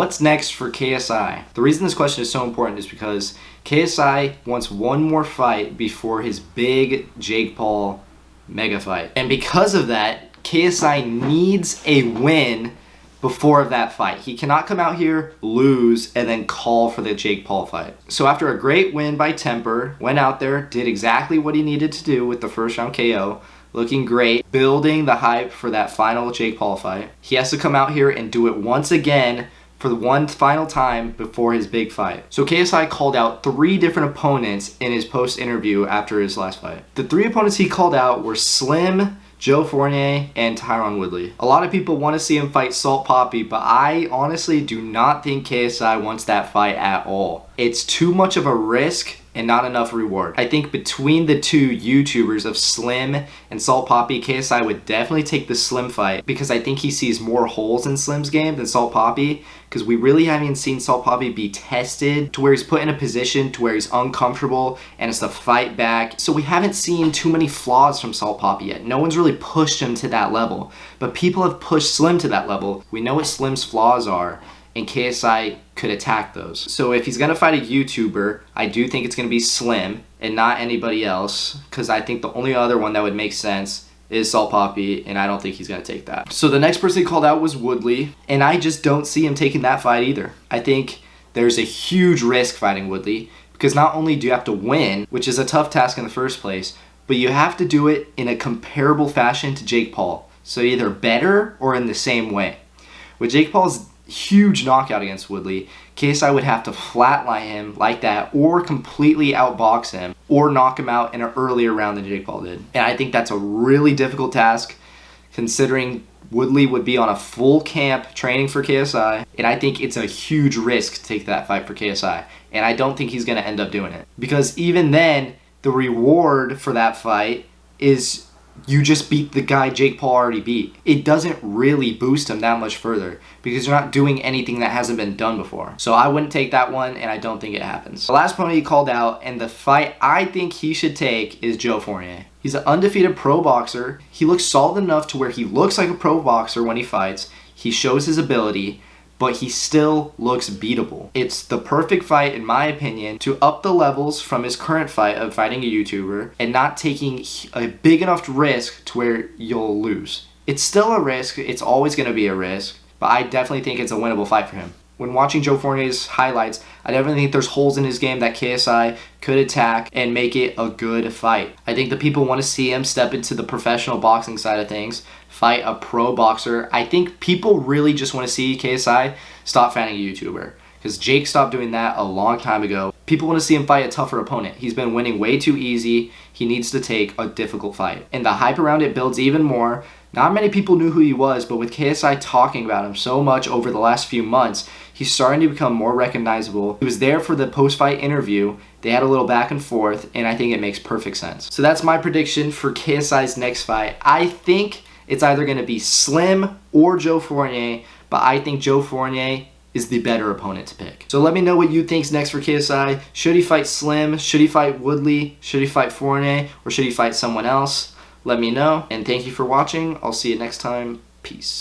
what's next for KSI? The reason this question is so important is because KSI wants one more fight before his big Jake Paul mega fight. And because of that, KSI needs a win before that fight. He cannot come out here, lose, and then call for the Jake Paul fight. So after a great win by Temper, went out there, did exactly what he needed to do with the first round KO, looking great, building the hype for that final Jake Paul fight. He has to come out here and do it once again for the one final time before his big fight. So KSI called out 3 different opponents in his post-interview after his last fight. The 3 opponents he called out were Slim, Joe Fournier, and Tyron Woodley. A lot of people want to see him fight Salt Papi, but I honestly do not think KSI wants that fight at all. It's too much of a risk and not enough reward. I think between the 2 YouTubers of Slim and Salt Papi, KSI would definitely take the Slim fight because I think he sees more holes in Slim's game than Salt Papi, because we really haven't seen Salt Papi be tested to where he's put in a position to where he's uncomfortable and has to fight back. So we haven't seen too many flaws from Salt Papi yet. No one's really pushed him to that level, but people have pushed Slim to that level. We know what Slim's flaws are, and KSI could attack those. So if he's gonna fight a YouTuber, I do think it's gonna be Slim and not anybody else, because I think the only other one that would make sense is Salt Papi, and I don't think he's gonna take that. So the next person he called out was Woodley, and I just don't see him taking that fight either. I think there's a huge risk fighting Woodley, because not only do you have to win, which is a tough task in the first place, but you have to do it in a comparable fashion to Jake Paul. So either better or in the same way. With Jake Paul's huge knockout against Woodley, KSI would have to flatline him like that or completely outbox him or knock him out in an earlier round than Jake Paul did. And I think that's a really difficult task considering Woodley would be on a full camp training for KSI, and I think it's a huge risk to take that fight for KSI, and I don't think he's going to end up doing it. Because even then, the reward for that fight is you just beat the guy Jake Paul already beat. It doesn't really boost him that much further because you're not doing anything that hasn't been done before. So I wouldn't take that one, and I don't think it happens. The last opponent he called out, and the fight I think he should take, is Joe Fournier. He's an undefeated pro boxer. He looks solid enough to where he looks like a pro boxer when he fights. He shows his ability, but he still looks beatable. It's the perfect fight, in my opinion, to up the levels from his current fight of fighting a YouTuber and not taking a big enough risk to where you'll lose. It's still a risk. It's always going to be a risk, but I definitely think it's a winnable fight for him. When watching Joe Fournier's highlights, I definitely think there's holes in his game that KSI could attack and make it a good fight. I think the people want to see him step into the professional boxing side of things, fight a pro boxer. I think people really just want to see KSI stop fighting a YouTuber, because Jake stopped doing that a long time ago. People want to see him fight a tougher opponent. He's been winning way too easy. He needs to take a difficult fight. And the hype around it builds even more. Not many people knew who he was, but with KSI talking about him so much over the last few months, he's starting to become more recognizable. He was there for the post-fight interview. They had a little back and forth, and I think it makes perfect sense. So that's my prediction for KSI's next fight. I think it's either going to be Slim or Joe Fournier, but I think Joe Fournier is the better opponent to pick. So let me know what you think's next for KSI. Should he fight Slim? Should he fight Woodley? Should he fight Fournier? Or should he fight someone else? Let me know, and thank you for watching. I'll see you next time. Peace.